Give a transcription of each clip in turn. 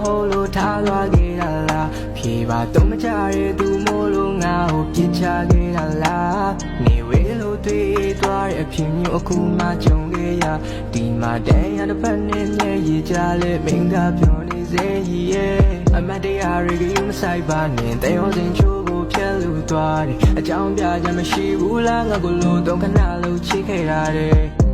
holo thalwa ge la phi ba to ma cha re tu mo lo nga ho pit cha ge la ni we lo twi twa re phim nyu aku ma chung ge ya di ma dan ya de phat ne nye yi cha le ming ga pyo ni se yi ye a mat taya re ge yu ma sai ba nin tay yo sin chu ko phят lu twa de a chang pya cha ma shi bu la nga ko lo ton khana lo chi khai ra de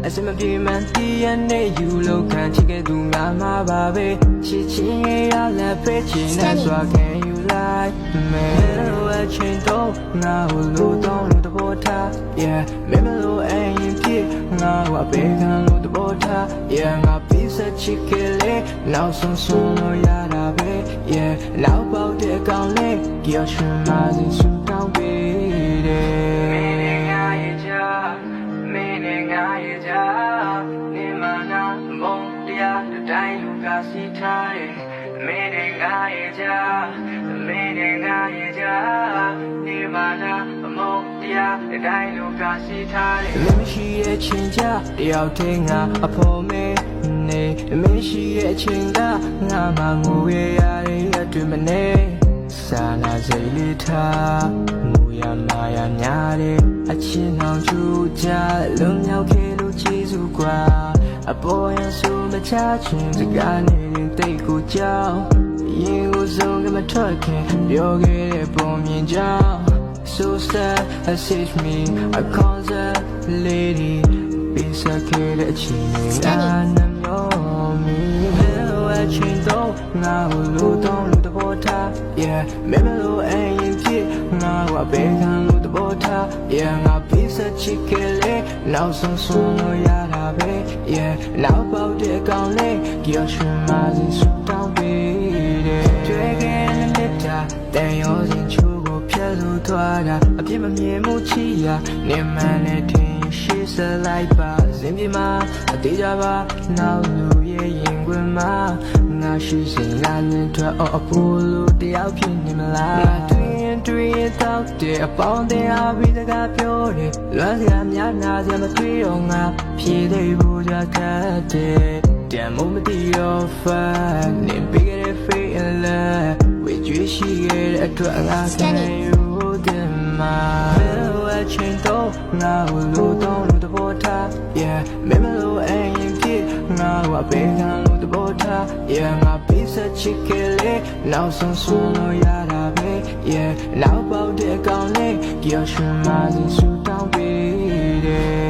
အစမပြေမှန်တီးရနဲ့ယူလို့ခံချစ်ခဲ့သူငါမှာပါပဲချစ်ချင်းရဲ့ရလက်ပဲချင်နဲ့စွာခံယူလိုက်မဲလို့အချင်းတော့ငါ့ကိုလို့တော့လို့တဘောထား yeah မဲမလို့အရင်ဖြစ်ငါ့ကိုအပေခံလို့တဘောထား yeah ငါပြီးစချစ်ခဲ့လေနောက်ဆုံးဆုံးလို့ရတာပဲ yeah နောက်ပေါက်တဲ့အကောင်လေးကြောက်ရွှင်မှစီဆူတောင်းပေးတယ်နေမနာမုံတရားတိုင်းလူကစီထားတယ်မင်းနဲ့ငါရဲ့ကြားမင်းနဲ့ငါရဲ့ကြားနေမနာမုံတရားတိုင်းလူကစီထားတယ်မရှိရဲ့ချင်းကြတယောက်တည်းငါအဖို့မဲနေမရှိရဲ့ချင်းကငါမှငိုရရတဲ့အတွင်မနေစာနာစိတ်လေးထားမူရမာရများတဲ့အချင်းအောင်ချူကြလုံရောက်ခဲ့လို့ကျေးဇူးကွာအပေါ်ရဆိုမချချင်စကားနဲ့တိတ်ကိုကြောက်ရင်ကိုစုံကမထွက်ခင်ပြောခဲ့တဲ့ပုံမြင်ကြောက် so sad I saved me I call that lady ပြီးစခဲ့တဲ့အချိန်နဲ့ငါနှမျိုးမီအချင်းတော့ငါ့ကိုလို့တော့လို့တဘောထား yeah မဲမလို့အရင်ဖြစ်ငါ့ကိုအပေခံလို့တဘောထား yeah ငါပြီးစချစ်ခဲ့လေနောက်ဆုံးဆုံးလို့ရတာပဲ yeah နောက်ပေါက်တဲ့အကောင်လေးကြောက်ရွှင်မှစီဆူတောင်းပေးတယ်တွေ့ခဲ့တဲ့လက်တာတန်ရောစဉ်ချိုးကိုဖြတ်လို့သွားတာအပြစ်မမြင်မှုချီရနေမှန်နဲ့ထင်ရှိစလိုက်ပါစင်ပြေမှာအသေးကြပါနောက်လူရဲ့ရင်ခွင်မှာငါရှိစင်လာနေထွက်အပူလို့တယောက်ဖြစ်နေမလားတွေ့ရင်တော့တဲ့အပေါင်းတရားပြီးတကားပြောတယ်လွမ်းစရာများနာစရာမတွေ့တော့ငါဖြေသေးဖို့ကြခက်တယ်တန်မို့မသိတော့ဖန်နေပြီးခဲ့တဲ့ fate and love ဝေကျွေးရှိခဲ့တဲ့အတွက်ငါခံယူတယ်မှာအချင်းတော့ငါ့ကိုလို့တော့လို့တဘောထား yeah မင်းမလို့အရင်ဖြစ်ငါ့ကိုအပေခံလို့တဘောထား yeah ငါပြီးစချစ်ခဲ့လေနောက်ဆုံးဆုံးလို့ရတာပဲ yeah နောက်ပေါက်တဲ့အကောင်လေးကြောက်ရွှင်မှစီဆူတောင်းပေးတယ်